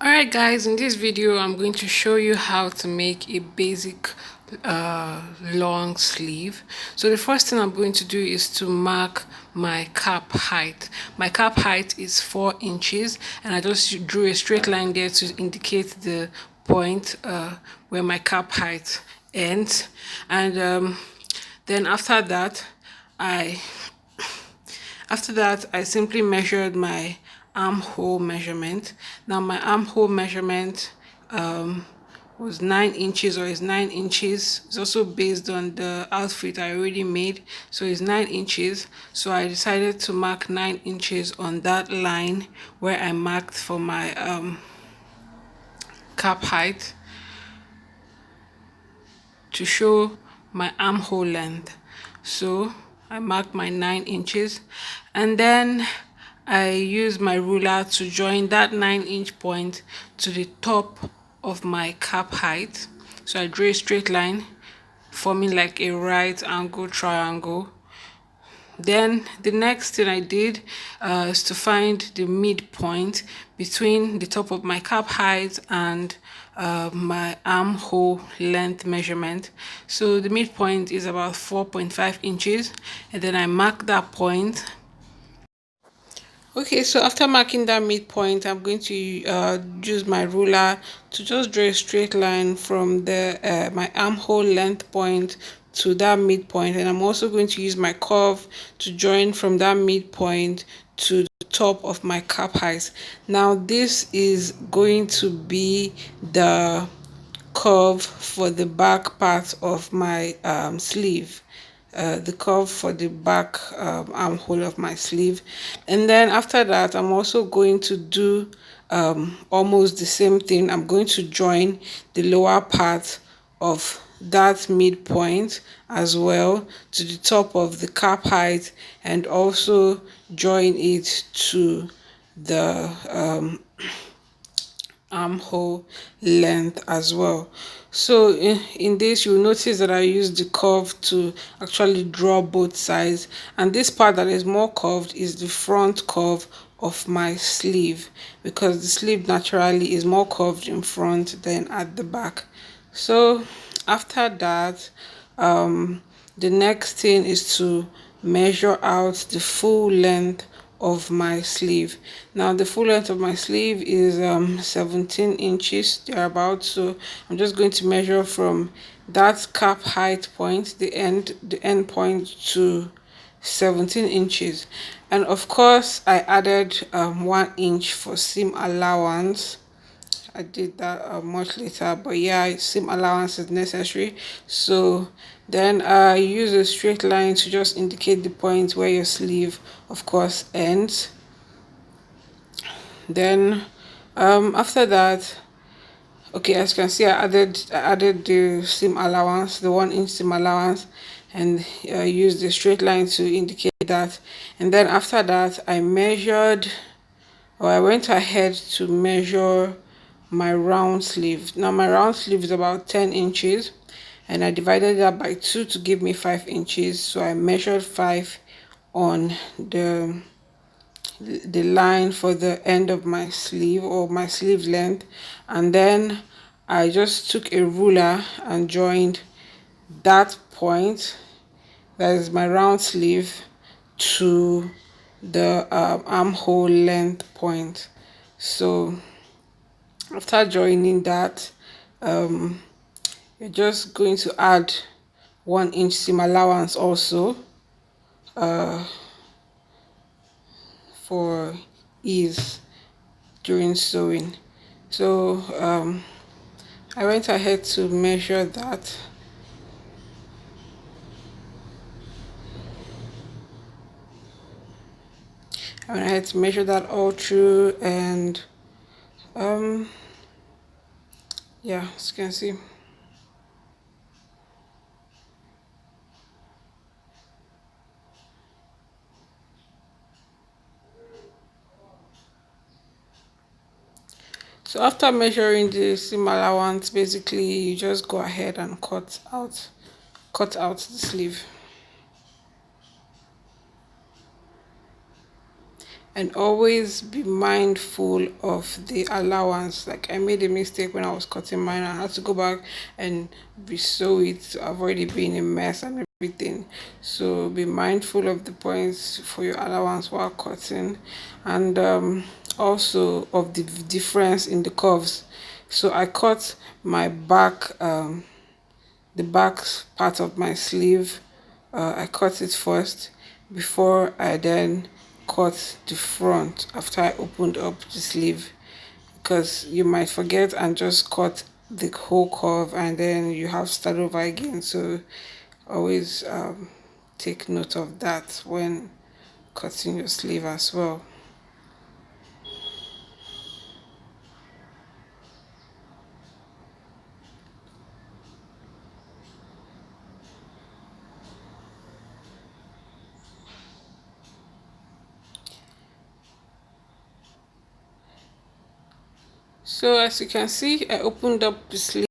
Alright guys, in this video I'm going to show you how to make a basic long sleeve. So the first thing I'm going to do is to mark my cap height. My cap height is 4 inches and I just drew a straight line there to indicate the point where my cap height ends. And then I after that, I simply measured my armhole measurement. Now, my armhole measurement was 9 inches, or is 9 inches. It's also based on the outfit I already made, so it's 9 inches. So I decided to mark 9 inches on that line where I marked for my cap height to show my armhole length. So I marked my 9 inches and then I use my ruler to join that 9-inch point to the top of my cap height. So I drew a straight line forming like a right angle triangle. Then the next thing I did is to find the midpoint between the top of my cap height and my armhole length measurement. So the midpoint is about 4.5 inches, and then I mark that point. Okay, so after marking that midpoint, I'm going to use my ruler to just draw a straight line from the my armhole length point to that midpoint, and I'm also going to use my curve to join from that midpoint to the top of my cap height. Now this is going to be the curve for the back part of my sleeve, the curve for the back armhole of my sleeve. And then after that, I'm also going to do almost the same thing. I'm going to join the lower part of that midpoint as well to the top of the cap height, and also join it to the armhole length as well. So in this, you'll notice that I use the curve to actually draw both sides, and this part that is more curved is the front curve of my sleeve, because the sleeve naturally is more curved in front than at the back. So after that, the next thing is to measure out the full length of my sleeve. Now the full length of my sleeve is 17 inches thereabouts. So I'm just going to measure from that cap height point, the end point, to 17 inches. And of course I added 1 inch for seam allowance. I did that much later, but yeah, seam allowance is necessary. So then I use a straight line to just indicate the point where your sleeve, of course, ends. Then after that, okay, as you can see, I added the seam allowance, the 1 inch seam allowance, and used the straight line to indicate that. And then after that, I went ahead to measure my round sleeve. Now my round sleeve is about 10 inches, and I divided that by 2 to give me 5 inches. So I measured 5 on the line for the end of my sleeve, or my sleeve length, and then I just took a ruler and joined that point, that is my round sleeve, to the armhole length point. So after joining that, you're just going to add 1 inch seam allowance also for ease during sewing. So I went ahead to measure that. I went ahead to measure that all through, and yeah, as you can see. So after measuring the seam allowance, basically you just go ahead and cut out the sleeve. and always be mindful of the allowance. Like I made a mistake when I was cutting mine. I had to go back and resew it to avoid it being a mess and everything. So be mindful of the points for your allowance while cutting, and also of the difference in the curves. So I cut my back, the back part of my sleeve. I cut it first before I then cut the front after I opened up the sleeve, because you might forget and just cut the whole curve and then you have to start over again. So always take note of that when cutting your sleeve as well. So as you can see, I opened up the sleeve